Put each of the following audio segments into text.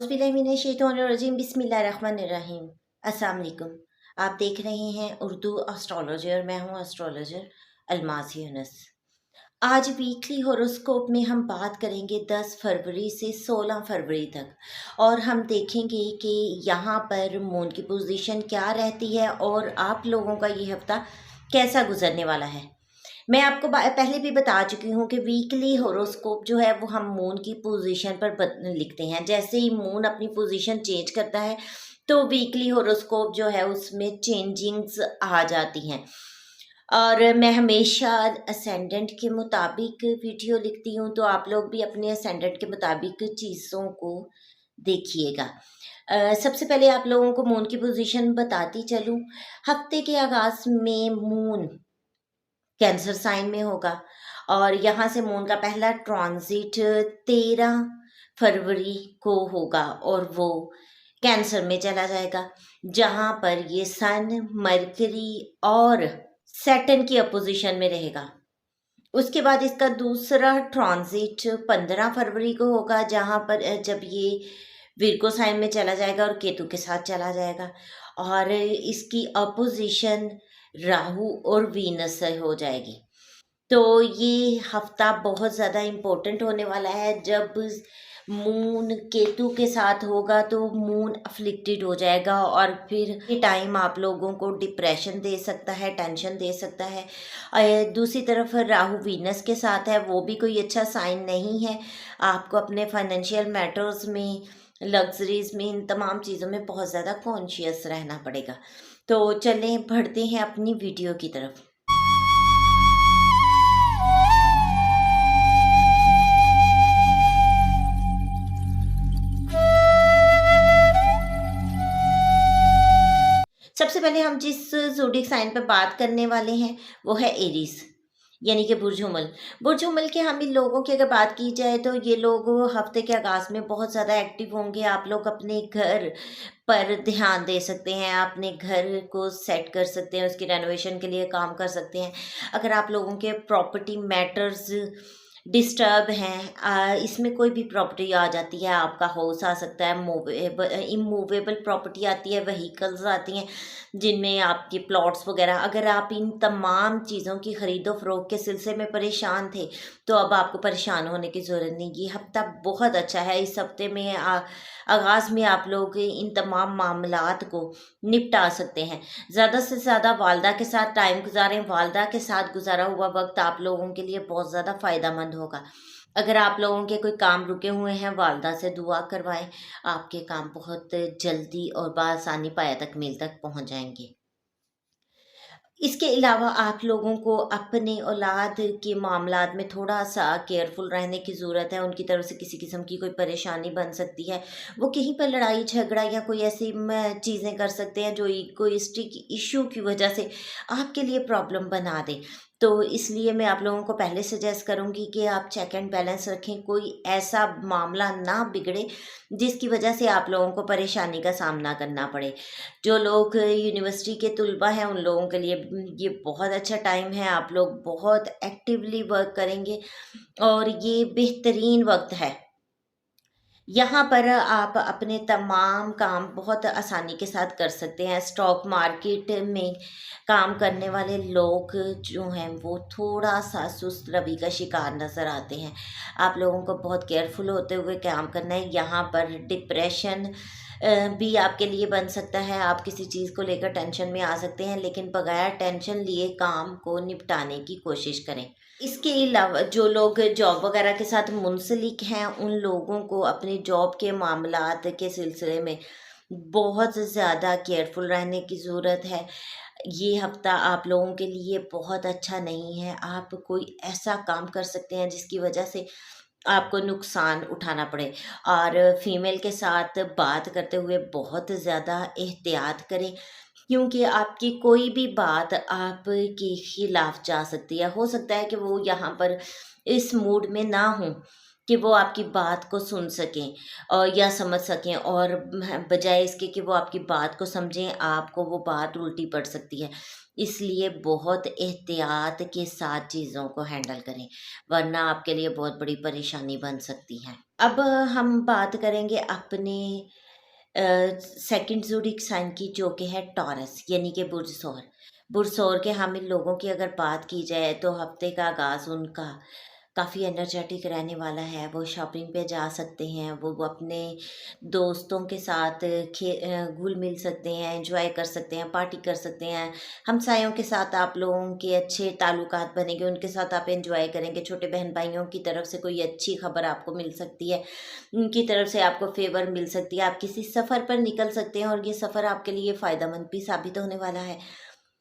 बिस्मिल्लाहिर्रहमानिर्रहीम बिस्मिल्लाहिर्रहमानिर्रहीम। अस्सलाम वालेकुम। आप देख रहे हैं उर्दू एस्ट्रोलॉजी और मैं हूँ एस्ट्रोलॉजर अलमास यूनुस। आज वीकली होरोस्कोप में हम बात करेंगे 10 फरवरी से 16 फरवरी तक और हम देखेंगे कि यहाँ पर मून की पोजीशन क्या रहती है और आप लोगों का ये हफ्ता कैसा गुजरने वाला है। मैं आपको पहले भी बता चुकी हूँ कि वीकली होरोस्कोप जो है वो हम मून की पोजीशन पर लिखते हैं। जैसे ही मून अपनी पोजीशन चेंज करता है तो वीकली होरोस्कोप जो है उसमें चेंजिंग्स आ जाती हैं और मैं हमेशा असेंडेंट के मुताबिक वीडियो लिखती हूँ, तो आप लोग भी अपने असेंडेंट के मुताबिक चीज़ों को देखिएगा। सबसे पहले आप लोगों को मून की पोजीशन बताती चलूँ। हफ्ते के आगाज़ में मून कैंसर साइन में होगा और यहाँ से मून का पहला ट्रांजिट 13 फरवरी को होगा और वो कैंसर में चला जाएगा, जहाँ पर ये सन, मरकरी और सैटर्न की अपोजिशन में रहेगा। उसके बाद इसका दूसरा ट्रांजिट 15 फरवरी को होगा, जहाँ पर जब ये विर्गो साइन में चला जाएगा और केतु के साथ चला जाएगा और इसकी अपोजिशन राहु और वीनस से हो जाएगी। तो ये हफ्ता बहुत ज़्यादा इम्पोर्टेंट होने वाला है। जब मून केतु के साथ होगा तो मून अफ्लिक्टेड हो जाएगा और फिर ये टाइम आप लोगों को डिप्रेशन दे सकता है, टेंशन दे सकता है। दूसरी तरफ राहु वीनस के साथ है, वो भी कोई अच्छा साइन नहीं है। आपको अपने फाइनेंशियल मैटर्स में, लग्जरीज में, इन तमाम चीज़ों में बहुत ज़्यादा कॉन्शियस रहना पड़ेगा। तो चलें बढ़ते हैं अपनी वीडियो की तरफ। सबसे पहले हम जिस ज़ोडिएक साइन पर बात करने वाले हैं वो है एरीज, यानी कि बुर्ज हुमल। बुर्ज हुमल के हम इन लोगों की अगर बात की जाए तो ये लोग हफ्ते के आगाज़ में बहुत ज़्यादा एक्टिव होंगे। आप लोग अपने घर पर ध्यान दे सकते हैं, अपने घर को सेट कर सकते हैं, उसकी रेनोवेशन के लिए काम कर सकते हैं। अगर आप लोगों के प्रॉपर्टी मैटर्स डिस्टर्ब हैं, इसमें कोई भी प्रॉपर्टी आ जाती है, आपका हाउस आ सकता है, इमूवेबल प्रॉपर्टी आती है, व्हीकल्स आती हैं जिनमें आपके प्लॉट्स वगैरह, अगर आप इन तमाम चीज़ों की ख़रीदो फ़रोख्त के सिलसिले में परेशान थे तो अब आपको परेशान होने की ज़रूरत नहीं। ये हफ्ता बहुत अच्छा है। इस हफ्ते में आगाज़ में आप लोग इन तमाम मामलात को निपटा सकते हैं। ज़्यादा से ज़्यादा वालदा के साथ टाइम गुजारें। वालदा के साथ गुजारा हुआ वक्त आप लोगों के लिए बहुत ज़्यादा फ़ायदेमंद होगा। अगर आप लोगों के कोई काम रुके हुए हैं, वालदा से दुआ करवाएं, आपके काम बहुत जल्दी और बआसानी पाया तक मील तक पहुंच जाएंगे। इसके अलावा आप लोगों को अपने औलाद के मामलात में थोड़ा सा केयरफुल रहने की ज़रूरत है। उनकी तरफ से किसी किस्म की कोई परेशानी बन सकती है, वो कहीं पर लड़ाई झगड़ा या कोई ऐसी चीज़ें कर सकते हैं जो इगोइस्टिक इशू की वजह से आपके लिए प्रॉब्लम बना दे। तो इसलिए मैं आप लोगों को पहले सजेस्ट करूंगी कि आप चेक एंड बैलेंस रखें, कोई ऐसा मामला ना बिगड़े जिसकी वजह से आप लोगों को परेशानी का सामना करना पड़े। जो लोग यूनिवर्सिटी के तुलबा हैं उन लोगों के लिए ये बहुत अच्छा टाइम है। आप लोग बहुत एक्टिवली वर्क करेंगे और ये बेहतरीन वक्त है। यहाँ पर आप अपने तमाम काम बहुत आसानी के साथ कर सकते हैं। स्टॉक मार्केट में काम करने वाले लोग जो हैं वो थोड़ा सा सुस्त रवि का शिकार नज़र आते हैं। आप लोगों को बहुत केयरफुल होते हुए काम करना है। यहाँ पर डिप्रेशन भी आपके लिए बन सकता है। आप किसी चीज़ को लेकर टेंशन में आ सकते हैं, लेकिन बगैर टेंशन लिए काम को निपटाने की कोशिश करें। इसके अलावा जो लोग जॉब वगैरह के साथ मुंसलिक हैं उन लोगों को अपनी जॉब के मामलात के सिलसिले में बहुत ज़्यादा केयरफुल रहने की ज़रूरत है। ये हफ्ता आप लोगों के लिए बहुत अच्छा नहीं है। आप कोई ऐसा काम कर सकते हैं जिसकी वजह से आपको नुकसान उठाना पड़े और फीमेल के साथ बात करते हुए बहुत ज़्यादा एहतियात करें, क्योंकि आपकी कोई भी बात आपके खिलाफ जा सकती है। हो सकता है कि वो यहाँ पर इस मूड में ना हों कि वो आपकी बात को सुन सकें और या समझ सकें, और बजाय इसके कि वो आपकी बात को समझें, आपको वो बात उल्टी पड़ सकती है। इसलिए बहुत एहतियात के साथ चीज़ों को हैंडल करें, वरना आपके लिए बहुत बड़ी परेशानी बन सकती है। अब हम बात करेंगे अपने सेकंड ज़ोडिक साइन की, जो कि है टॉरस यानी कि बुर्ज सौर। बुर्ज सौर के हामिल लोगों की अगर बात की जाए तो हफ्ते का आगाज़ उनका काफ़ी एनर्जेटिक रहने वाला है। वो शॉपिंग पे जा सकते हैं, वो अपने दोस्तों के साथ घुल-मिल सकते हैं, एन्जॉय कर सकते हैं, पार्टी कर सकते हैं। हमसायों के साथ आप लोगों के अच्छे ताल्लुकात बनेंगे, उनके साथ आप एन्जॉय करेंगे। छोटे बहन-भाइयों की तरफ से कोई अच्छी खबर आपको मिल सकती है, उनकी तरफ से आपको फ़ेवर मिल सकती है। आप किसी सफ़र पर निकल सकते हैं और ये सफ़र आपके लिए फ़ायदेमंद भी साबित होने वाला है।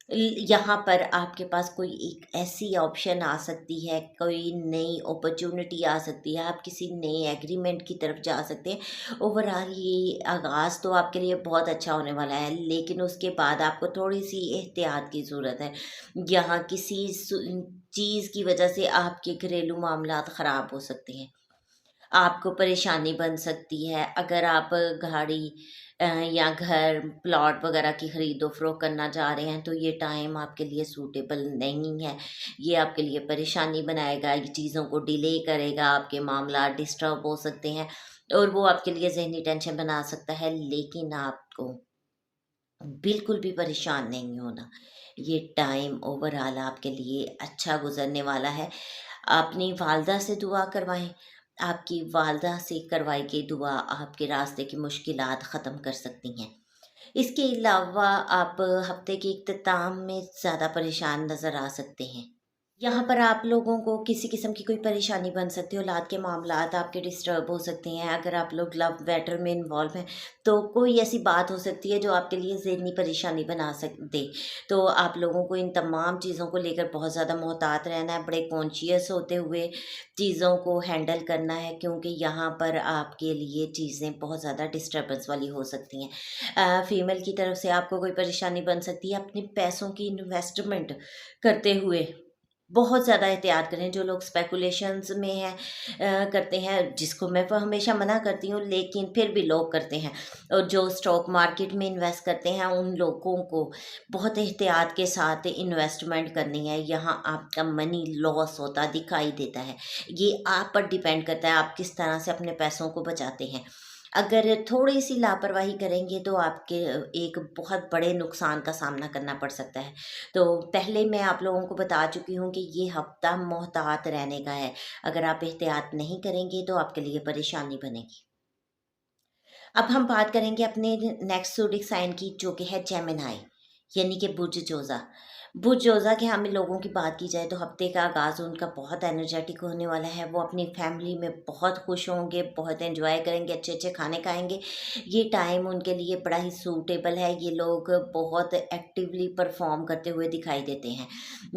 यहाँ पर आपके पास कोई एक ऐसी ऑप्शन आ सकती है, कोई नई अपॉर्चुनिटी आ सकती है, आप किसी नए एग्रीमेंट की तरफ जा सकते हैं। ओवरऑल ये आगाज़ तो आपके लिए बहुत अच्छा होने वाला है, लेकिन उसके बाद आपको थोड़ी-सी एहतियात की ज़रूरत है। यहाँ किसी चीज़ की वजह से आपके घरेलू मामलात ख़राब हो सकते हैं। आपको परेशानी बन सकती है। अगर आप गाड़ी या घर, प्लॉट वगैरह की खरीदो-फ़रोख्त करना चाह रहे हैं, तो ये टाइम आपके लिए सूटेबल नहीं है। ये आपके लिए परेशानी बनाएगा, ये चीज़ों को डिले करेगा, आपके मामला डिस्टर्ब हो सकते हैं और वो आपके लिए ज़हनी टेंशन बना सकता है। लेकिन आपको बिल्कुल भी परेशान नहीं होना। ये टाइम ओवरऑल आपके लिए अच्छा गुज़रने वाला है। अपनी वालदा से दुआ करवाएँ। आपकी वालदा से करवाई गई दुआ आपके रास्ते की मुश्किलात ख़त्म कर सकती हैं। इसके अलावा आप हफ़्ते के इख्तिताम में ज़्यादा परेशान नज़र आ सकते हैं। यहाँ पर आप लोगों को किसी किस्म की कोई परेशानी बन सकती है, औलाद के मामलात आपके डिस्टर्ब हो सकते हैं। अगर आप लोग लव मैटर में इन्वॉल्व हैं, तो कोई ऐसी बात हो सकती है जो आपके लिए ज़हनी परेशानी बना दे। तो आप लोगों को इन तमाम चीज़ों को लेकर बहुत ज़्यादा मोहतात रहना है, बड़े कॉन्शियस होते हुए चीज़ों को हैंडल करना है, क्योंकि यहाँ पर आपके लिए चीज़ें बहुत ज़्यादा डिस्टर्बेंस वाली हो सकती हैं। फीमेल की तरफ से आपको कोई परेशानी बन सकती है अपने पैसों की इन्वेस्टमेंट करते हुए। बहुत ज़्यादा एहतियात करें। जो लोग स्पेकुलेशंस में हैं करते हैं, जिसको मैं तो हमेशा मना करती हूँ, लेकिन फिर भी लोग करते हैं। और जो स्टॉक मार्केट में इन्वेस्ट करते हैं, उन लोगों को बहुत एहतियात के साथ इन्वेस्टमेंट करनी है। यहाँ आपका मनी लॉस होता दिखाई देता है। ये आप पर डिपेंड करता है, आप किस तरह से अपने पैसों को बचाते हैं। अगर थोड़ी-सी लापरवाही करेंगे तो आपके एक बहुत बड़े नुकसान का सामना करना पड़ सकता है। तो पहले मैं आप लोगों को बता चुकी हूँ कि ये हफ़्ता मोहतात रहने का है। अगर आप एहतियात नहीं करेंगे तो आपके लिए परेशानी बनेगी। अब हम बात करेंगे अपने नेक्स्ट ज़ोडिक साइन की, जो कि है जेमिनी यानी कि बुर्ज जोज़ा। बुर्ज जोज़ा के हामी लोगों की बात की जाए तो हफ़्ते का आगाज़ उनका बहुत एनर्जेटिक होने वाला है। वो अपनी फैमिली में बहुत खुश होंगे, बहुत एन्जॉय करेंगे, अच्छे-अच्छे खाने खाएँगे। ये टाइम उनके लिए बड़ा ही सूटेबल है। ये लोग बहुत एक्टिवली परफ़ॉर्म करते हुए दिखाई देते हैं।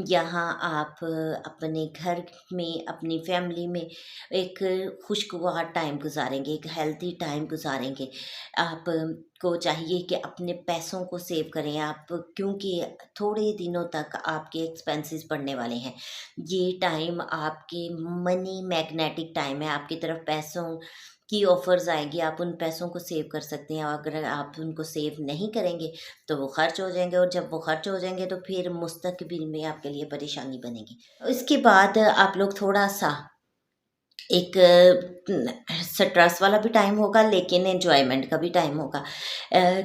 यहाँ आप अपने घर में, अपनी फैमिली में एक खुशगवार टाइम गुज़ारेंगे, एक हेल्थी टाइम गुज़ारेंगे। आप को चाहिए कि अपने पैसों को सेव करें आप, क्योंकि थोड़े दिनों तक आपके एक्सपेंसेस बढ़ने वाले हैं। ये टाइम आपके मनी मैग्नेटिक टाइम है, आपकी तरफ पैसों की ऑफ़र्स आएँगी, आप उन पैसों को सेव कर सकते हैं। और अगर आप उनको सेव नहीं करेंगे, तो वो खर्च हो जाएँगे और जब वो खर्च हो जाएँगे, तो फिर मुस्तक़बिल में आपके लिए परेशानी बनेगी। इसके बाद आप लोग थोड़ा-सा एक स्ट्रेस वाला भी टाइम होगा, लेकिन एन्जॉयमेंट का भी टाइम होगा।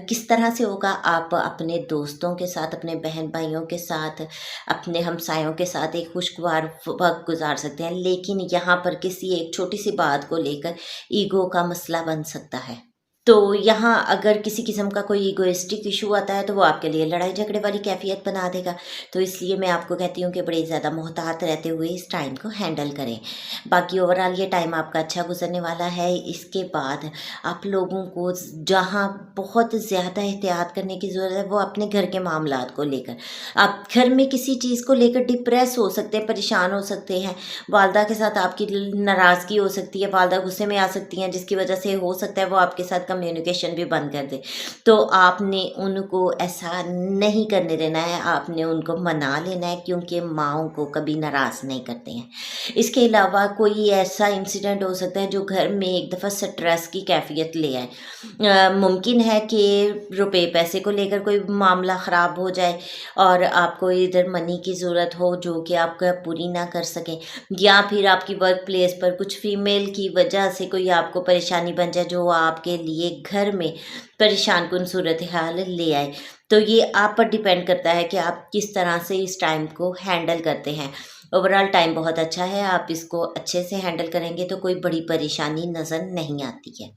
किस तरह से होगा? आप अपने दोस्तों के साथ, अपने बहन-भाइयों के साथ, अपने हमसायों के साथ एक खुशगवार वक़्त गुज़ार सकते हैं, लेकिन यहाँ पर किसी एक छोटी-सी बात को लेकर ईगो का मसला बन सकता है। तो यहाँ अगर किसी किस्म का कोई इगोइस्टिक इशू आता है, तो वो आपके लिए लड़ाई झगड़े वाली कैफ़ियत बना देगा। तो इसलिए मैं आपको कहती हूँ कि बड़े ज़्यादा मोहतात रहते हुए इस टाइम को हैंडल करें। बाकी ओवरऑल ये टाइम आपका अच्छा गुज़रने वाला है। इसके बाद आप लोगों को जहाँ बहुत ज़्यादा एहतियात करने की ज़रूरत है, वो अपने घर के मामलात को लेकर। आप घर में किसी चीज़ को लेकर डिप्रेस हो सकते हैं, परेशान हो सकते हैं। वालदा के साथ आपकी नाराज़गी हो सकती है, वालदा गुस्से में आ सकती हैं, जिसकी वजह से हो सकता है वो आपके साथ कम्युनिकेशन भी बंद कर दे, तो आपने उनको ऐसा नहीं करने देना है, आपने उनको मना लेना है, क्योंकि माँओं को कभी नाराज़ नहीं करते हैं। इसके अलावा कोई ऐसा इंसिडेंट हो सकता है जो घर में एक दफ़ा स्ट्रेस की कैफियत ले आए। मुमकिन है कि रुपए पैसे को लेकर कोई मामला ख़राब हो जाए और आपको इधर मनी की ज़रूरत हो जो कि आप पूरी ना कर सकें, या फिर आपकी वर्क प्लेस पर कुछ फीमेल की वजह से कोई आपको परेशानी बन जाए जो आपके लिए घर में परेशान कुन सूरत हाल ले आए। तो ये आप पर डिपेंड करता है कि आप किस तरह से इस टाइम को हैंडल करते हैं। ओवरऑल टाइम बहुत अच्छा है, आप इसको अच्छे से हैंडल करेंगे तो कोई बड़ी परेशानी नज़र नहीं आती है।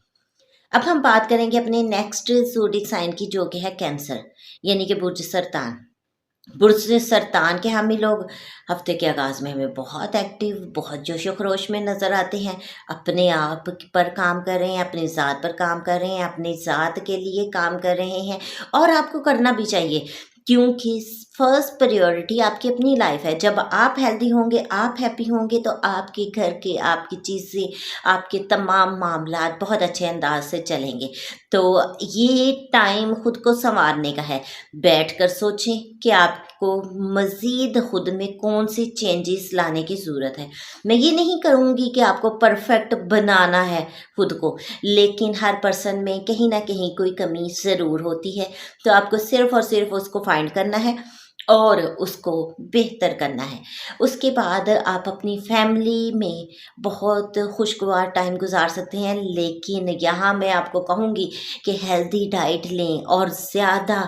अब हम बात करेंगे अपने नेक्स्ट ज़ोडिएक साइन की, जो कि है कैंसर, यानी कि बुर्ज सरतान। बुर्ज सरतान के हामी लोग हफ्ते के आगाज़ में हमें बहुत एक्टिव, बहुत जोशो खरोश में नज़र आते हैं। अपने आप पर काम कर रहे हैं, अपनी ज़ात पर काम कर रहे हैं, अपनी ज़ात के लिए काम कर रहे हैं, और आपको करना भी चाहिए, क्योंकि फर्स्ट प्रायोरिटी आपकी अपनी लाइफ है। जब आप हेल्दी होंगे, आप हैप्पी होंगे, तो आपके घर के, आपकी चीज़ें, आपके तमाम मामलात बहुत अच्छे अंदाज से चलेंगे। तो ये टाइम खुद को संवारने का है। बैठकर सोचें कि आपको मज़ीद खुद में कौन सी चेंजेस लाने की ज़रूरत है। मैं ये नहीं कहूँगी कि आपको परफेक्ट बनाना है खुद को, लेकिन हर पर्सन में कहीं ना कहीं कोई कमी ज़रूर होती है। तो आपको सिर्फ़ और सिर्फ उसको फाइंड करना है और उसको बेहतर करना है। उसके बाद आप अपनी फैमिली में बहुत खुशगवार टाइम गुजार सकते हैं, लेकिन यहाँ मैं आपको कहूँगी कि हेल्दी डाइट लें और ज़्यादा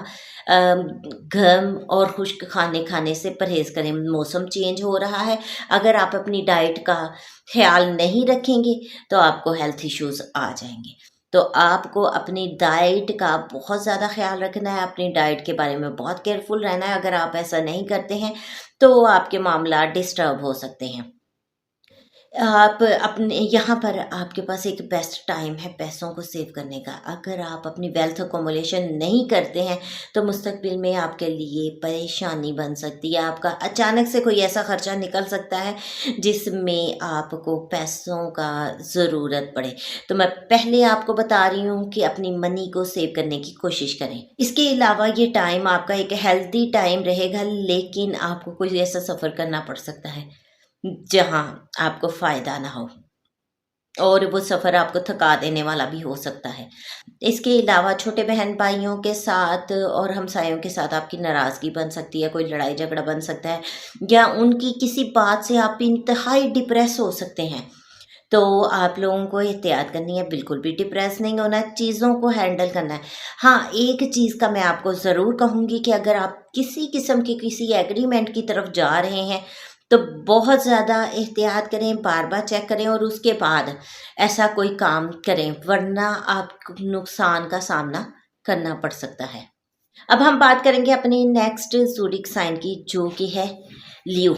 गर्म और खुश्क खाने खाने से परहेज़ करें। मौसम चेंज हो रहा है, अगर आप अपनी डाइट का ख़्याल नहीं रखेंगे तो आपको हेल्थ इश्यूज़ आ जाएंगे। तो आपको अपनी डाइट का बहुत ज़्यादा ख़्याल रखना है, अपनी डाइट के बारे में बहुत केयरफुल रहना है। अगर आप ऐसा नहीं करते हैं तो आपके मामला डिस्टर्ब हो सकते हैं। आप अपने यहाँ पर आपके पास एक बेस्ट टाइम है पैसों को सेव करने का। अगर आप अपनी वेल्थ अकोमोलेशन नहीं करते हैं तो मुस्तकबिल में आपके लिए परेशानी बन सकती है। आपका अचानक से कोई ऐसा खर्चा निकल सकता है जिसमें आपको पैसों का ज़रूरत पड़े। तो मैं पहले आपको बता रही हूँ कि अपनी मनी को सेव करने की कोशिश करें। इसके अलावा ये टाइम आपका एक हेल्दी टाइम रहेगा, लेकिन आपको कोई ऐसा सफ़र करना पड़ सकता है जहाँ आपको फ़ायदा ना हो, और वो सफ़र आपको थका देने वाला भी हो सकता है। इसके अलावा छोटे बहन भाइयों के साथ और हमसायों के साथ आपकी नाराज़गी बन सकती है, कोई लड़ाई झगड़ा बन सकता है, या उनकी किसी बात से आप इंतहाई डिप्रेस हो सकते हैं। तो आप लोगों को एहतियात करनी है, बिल्कुल भी डिप्रेस नहीं होना है, चीज़ों को हैंडल करना है। हाँ, एक चीज़ का मैं आपको ज़रूर कहूँगी कि अगर आप किसी किस्म के किसी एग्रीमेंट की तरफ जा रहे हैं तो बहुत ज़्यादा एहतियात करें, बार बार चेक करें और उसके बाद ऐसा कोई काम करें, वरना आपको नुकसान का सामना करना पड़ सकता है। अब हम बात करेंगे अपनी नेक्स्ट ज़ोडिएक साइन की, जो कि है लियो,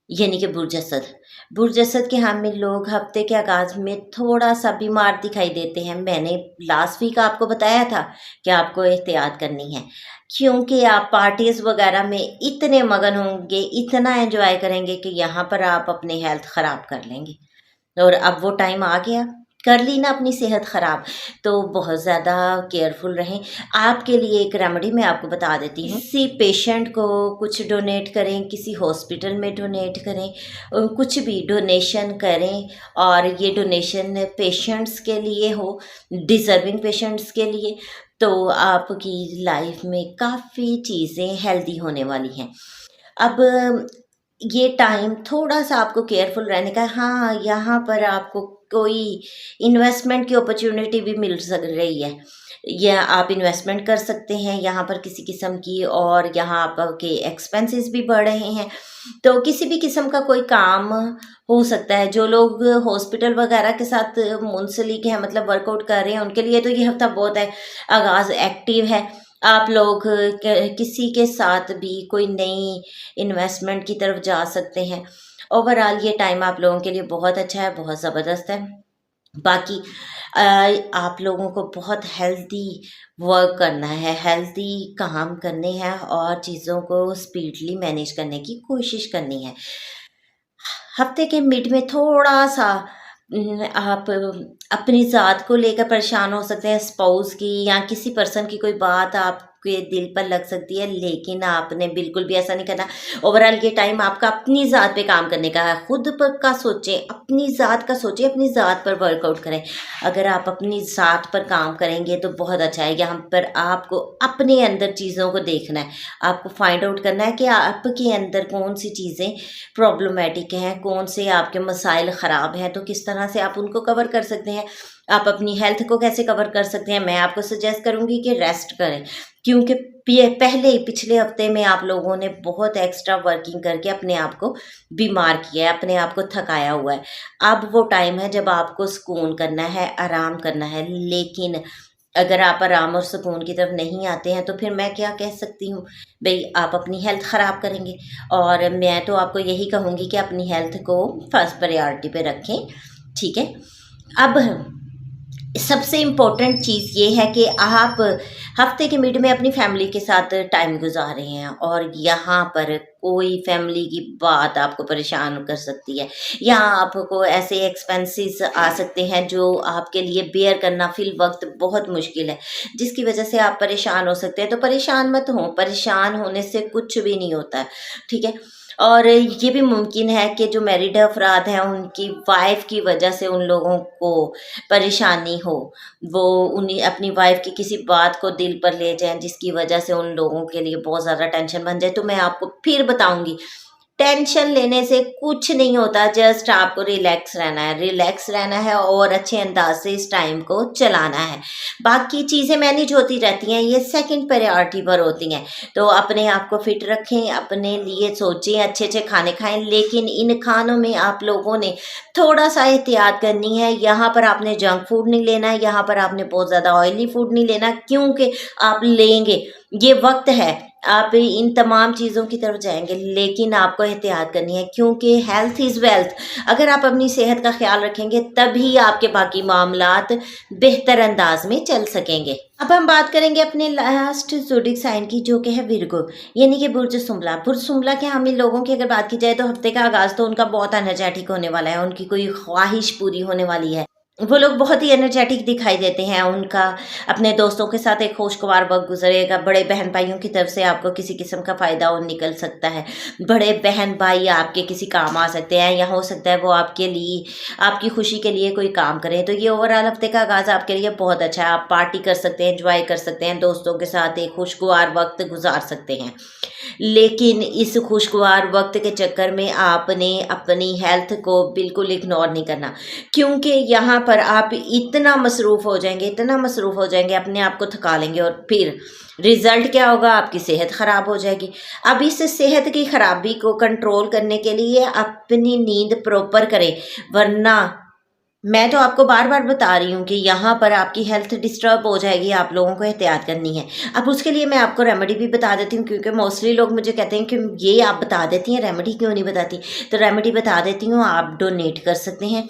यानी कि बुर्ज असद। बुर्ज असद के हामी लोग हफ्ते के आगाज़ में थोड़ा सा बीमार दिखाई देते हैं। मैंने लास्ट वीक आपको बताया था कि आपको एहतियात करनी है, क्योंकि आप पार्टीज़ वगैरह में इतने मगन होंगे, इतना एंजॉय करेंगे कि यहाँ पर आप अपनी हेल्थ ख़राब कर लेंगे। और अब वो टाइम आ गया, कर ली ना अपनी सेहत ख़राब, तो बहुत ज़्यादा केयरफुल रहें। आपके लिए एक रेमेडी मैं आपको बता देती हूँ। किसी पेशेंट को कुछ डोनेट करें, किसी हॉस्पिटल में डोनेट करें, कुछ भी डोनेशन करें, और ये डोनेशन पेशेंट्स के लिए हो, डिज़र्विंग पेशेंट्स के लिए, तो आपकी लाइफ में काफ़ी चीज़ें हेल्दी होने वाली हैं। अब ये टाइम थोड़ा-सा आपको केयरफुल रहने का है। हाँ, यहाँ पर आपको कोई इन्वेस्टमेंट की अपॉर्च्युनिटी भी मिल सक रही है, या आप इन्वेस्टमेंट कर सकते हैं यहाँ पर किसी किस्म की, और यहाँ आपके एक्सपेंसेस भी बढ़ रहे हैं। तो किसी भी किस्म का कोई काम हो सकता है। जो लोग हॉस्पिटल वगैरह के साथ मुंसलिक हैं, मतलब वर्कआउट कर रहे हैं, उनके लिए तो ये हफ़्ता बहुत है आगाज़ एक्टिव है। आप लोग किसी के साथ भी कोई नई इन्वेस्टमेंट की तरफ जा सकते हैं। ओवरऑल ये टाइम आप लोगों के लिए बहुत अच्छा है, बहुत ज़बरदस्त है। बाकी आप लोगों को बहुत हेल्दी वर्क करना है, हेल्दी काम करने हैं, और चीज़ों को स्पीडली मैनेज करने की कोशिश करनी है। हफ्ते के मिड में थोड़ा-सा आप अपनी ज़ात को लेकर परेशान हो सकते हैं, स्पाउस की या किसी पर्सन की कोई बात आपके दिल पर लग सकती है, लेकिन आपने बिल्कुल भी ऐसा नहीं करना। ओवरऑल ये टाइम आपका अपनी ज़ात पे काम करने का है। खुद पर का सोचें, अपनी ज़ात का सोचें, अपनी ज़ात पर वर्कआउट करें। अगर आप अपनी ज़ात पर काम करेंगे तो बहुत अच्छा है। यहाँ पर आपको अपने अंदर चीज़ों को देखना है, आपको फाइंड आउट करना है कि आपके अंदर कौन सी चीज़ें प्रॉब्लमेटिक हैं, कौन से आपके मसाइल ख़राब हैं, तो किस तरह से आप उनको कवर कर सकते हैं। आप अपनी हेल्थ को कैसे कवर कर सकते हैं, मैं आपको सजेस्ट करूँगी कि रेस्ट करें, क्योंकि पिछले हफ्ते में आप लोगों ने बहुत एक्स्ट्रा वर्किंग करके अपने आप को बीमार किया है, अपने आप को थकाया हुआ है। अब वो टाइम है जब आपको सुकून करना है, आराम करना है। लेकिन अगर आप आराम और सुकून की तरफ नहीं आते हैं तो फिर मैं क्या कह सकती हूँ भाई, आप अपनी हेल्थ ख़राब करेंगे। और मैं तो आपको यही कहूँगी कि अपनी हेल्थ को फर्स्ट प्रायोरिटी पे रखें, ठीक है। अब सबसे इम्पोर्टेंट चीज़ ये है कि आप हफ्ते के मिड में अपनी फैमिली के साथ टाइम गुजार रहे हैं, और यहाँ पर कोई फैमिली की बात आपको परेशान कर सकती है, या आपको ऐसे एक्सपेंसेस आ सकते हैं जो आपके लिए बेयर करना फिल वक्त बहुत मुश्किल है, जिसकी वजह से आप परेशान हो सकते हैं। तो परेशान मत हो, परेशान होने से कुछ भी नहीं होता है, ठीक है। और ये भी मुमकिन है कि जो मैरिड अफराद हैं उनकी वाइफ की वजह से उन लोगों को परेशानी हो, वो उन्हें अपनी वाइफ की किसी बात को दिल पर ले जाएं, जिसकी वजह से उन लोगों के लिए बहुत ज़्यादा टेंशन बन जाए। तो मैं आपको फिर बताऊंगी, टेंशन लेने से कुछ नहीं होता, जस्ट आपको रिलैक्स रहना है और अच्छे अंदाज से इस टाइम को चलाना है। बाकी चीज़ें मैनेज होती रहती हैं, ये सेकंड प्रायोरिटी पर होती हैं। तो अपने आप को फिट रखें, अपने लिए सोचें, अच्छे अच्छे खाने खाएं, लेकिन इन खानों में आप लोगों ने थोड़ा सा एहतियात करनी है। यहाँ पर आपने जंक फूड नहीं लेना है, यहाँ पर आपने बहुत ज़्यादा ऑयली फूड नहीं लेना, क्योंकि आप लेंगे, ये वक्त है, आप इन तमाम चीज़ों की तरफ जाएंगे, लेकिन आपको एहतियात करनी है, क्योंकि हेल्थ इज़ वेल्थ। अगर आप अपनी सेहत का ख्याल रखेंगे तभी आपके बाकी मामलात बेहतर अंदाज में चल सकेंगे। अब हम बात करेंगे अपने लास्ट ज़ोडिक साइन की, जो कि है विर्गो, यानी कि बुर्ज सुंबला। बुर्ज सुंबला के हम इन लोगों की अगर बात की जाए तो हफ्ते का आगाज़ तो उनका बहुत एनर्जेटिक होने वाला है, उनकी कोई ख्वाहिश पूरी होने वाली है। वो लोग बहुत ही एनर्जेटिक दिखाई देते हैं, उनका अपने दोस्तों के साथ एक खुशगवार वक्त गुजरेगा। बड़े बहन भाइयों की तरफ से आपको किसी किस्म का फ़ायदा और निकल सकता है। बड़े बहन भाई आपके किसी काम आ सकते हैं, या हो सकता है वो आपके लिए, आपकी खुशी के लिए कोई काम करें। तो ये ओवरऑल हफ्ते का आगाज़ आपके लिए बहुत अच्छा है। आप पार्टी कर सकते हैं, एंजॉय कर सकते हैं, दोस्तों के साथ एक खुशगवार वक्त गुजार सकते हैं। लेकिन इस खुशगवार वक्त के चक्कर में आपने अपनी हेल्थ को बिल्कुल इग्नोर नहीं करना, क्योंकि यहाँ पर आप इतना मसरूफ़ हो जाएंगे, अपने आप को थका लेंगे, और फिर रिज़ल्ट क्या होगा, आपकी सेहत ख़राब हो जाएगी। अब इस सेहत की ख़राबी को कंट्रोल करने के लिए अपनी नींद प्रॉपर करें, वरना मैं तो आपको बार बार बता रही हूँ कि यहाँ पर आपकी हेल्थ डिस्टर्ब हो जाएगी, आप लोगों को एहतियात करनी है। अब उसके लिए मैं आपको रेमेडी भी बता देती हूँ, क्योंकि मोस्टली लोग मुझे कहते हैं कि ये आप बता देती हैं, रेमेडी क्यों नहीं बताती। तो रेमेडी बता देती हूँ, आप डोनेट कर सकते हैं,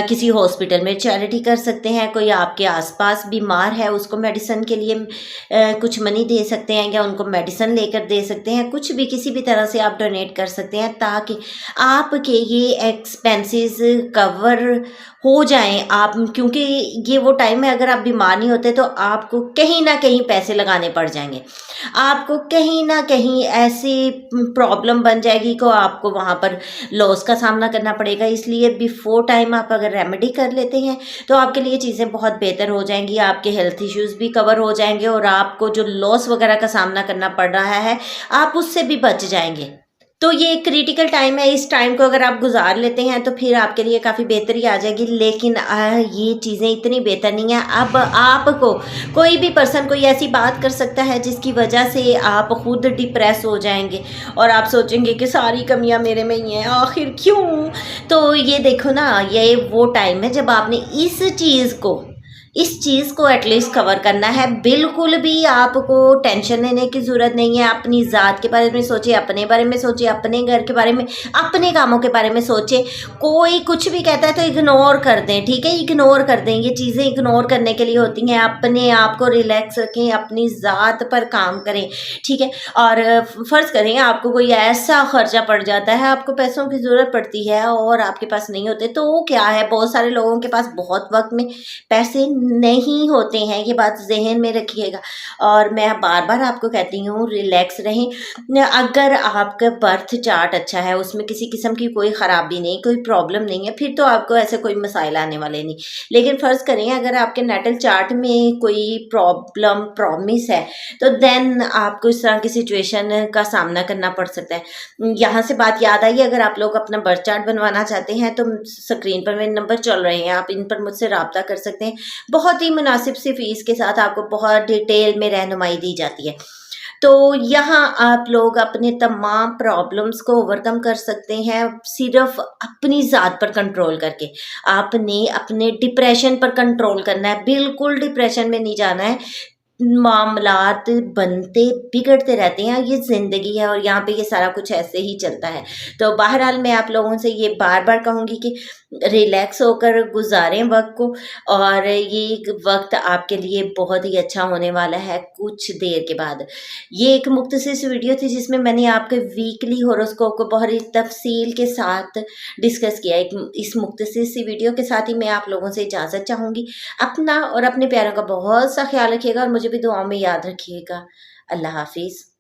किसी हॉस्पिटल में चैरिटी कर सकते हैं, कोई आपके आसपास बीमार है उसको मेडिसिन के लिए कुछ मनी दे सकते हैं, या उनको मेडिसिन लेकर दे सकते हैं, कुछ भी किसी भी तरह से आप डोनेट कर सकते हैं, ताकि आपके ये एक्सपेंसेस कवर हो जाएं। आप, क्योंकि ये वो टाइम है, अगर आप बीमार नहीं होते तो आपको कहीं ना कहीं पैसे लगाने पड़ जाएंगे, आपको कहीं ना कहीं ऐसी प्रॉब्लम बन जाएगी कि आपको वहाँ पर लॉस का सामना करना पड़ेगा। इसलिए बिफोर टाइम आप अगर रेमेडी कर लेते हैं तो आपके लिए चीज़ें बहुत बेहतर हो जाएंगी, आपके हेल्थ इश्यूज़ भी कवर हो जाएंगे, और आपको जो लॉस वगैरह का सामना करना पड़ रहा है आप उससे भी बच जाएंगे। तो ये एक क्रिटिकल टाइम है, इस टाइम को अगर आप गुजार लेते हैं तो फिर आपके लिए काफ़ी बेहतरी आ जाएगी। लेकिन ये चीज़ें इतनी बेहतर नहीं है। अब आपको कोई भी पर्सन कोई ऐसी बात कर सकता है जिसकी वजह से आप खुद डिप्रेस हो जाएंगे, और आप सोचेंगे कि सारी कमियां मेरे में ही हैं, आखिर क्यों। तो ये देखो ना, ये वो टाइम है जब आपने इस चीज़ को इस चीज़ को एटलीस्ट कवर करना है। बिल्कुल भी आपको टेंशन लेने की ज़रूरत नहीं है। अपनी ज़ात के बारे में सोचिए, अपने बारे में सोचिए, अपने घर के बारे में, अपने कामों के बारे में सोचिए। कोई कुछ भी कहता है तो इग्नोर कर दें, ठीक है? इग्नोर कर दें, ये चीज़ें इग्नोर करने के लिए होती हैं। अपने आप को रिलैक्स रखें, अपनी ज़ात पर काम करें, ठीक है? और फ़र्ज़ करें आपको कोई ऐसा खर्चा पड़ जाता है, आपको पैसों की ज़रूरत पड़ती है और आपके पास नहीं होते, तो वो क्या है, बहुत सारे लोगों के पास बहुत वक्त में पैसे नहीं होते हैं, ये बात ज़हन में रखिएगा। और मैं बार-बार आपको कहती हूँ रिलैक्स रहें। अगर आपका बर्थ चार्ट अच्छा है, उसमें किसी किस्म की कोई ख़राबी नहीं, कोई प्रॉब्लम नहीं है, फिर तो आपको ऐसे कोई मसाइल आने वाले नहीं। लेकिन फ़र्ज़ करें अगर आपके नेटल चार्ट में कोई प्रॉब्लम प्रॉमिस है, तो देन आपको इस तरह की सिचुएशन का सामना करना पड़ सकता है। यहाँ से बात याद आई, अगर आप लोग अपना बर्थ चार्ट बनवाना चाहते हैं तो स्क्रीन पर मेरे नंबर चल रहे हैं, आप इन पर मुझसे राब्ता कर सकते हैं। बहुत ही मुनासिब सी फीस के साथ आपको बहुत डिटेल में रहनुमाई दी जाती है। तो यहाँ आप लोग अपने तमाम प्रॉब्लम्स को ओवरकम कर सकते हैं सिर्फ अपनी ज़ात पर कंट्रोल करके। आपने अपने डिप्रेशन पर कंट्रोल करना है, बिल्कुल डिप्रेशन में नहीं जाना है। मामलात बनते बिगड़ते रहते हैं, ये ज़िंदगी है और यहाँ पे ये सारा कुछ ऐसे ही चलता है। तो बहरहाल मैं आप लोगों से ये बार-बार कहूँगी कि रिलैक्स होकर गुज़ारें वक़्त को, और ये वक़्त आपके लिए बहुत ही अच्छा होने वाला है कुछ देर के बाद। ये एक मुख्तसर सी वीडियो थी जिसमें मैंने आपके वीकली हॉरोस्कोप को बहुत ही तफ़सील के साथ डिस्कस किया। एक इस मुख्तसर सी वीडियो के साथ ही मैं आप लोगों से इजाज़त चाहूँगी। अपना और अपने प्यारों का बहुत सा ख्याल रखिएगा और मुझे भी दुआओं में याद रखिएगा। अल्लाह हाफ़िज़।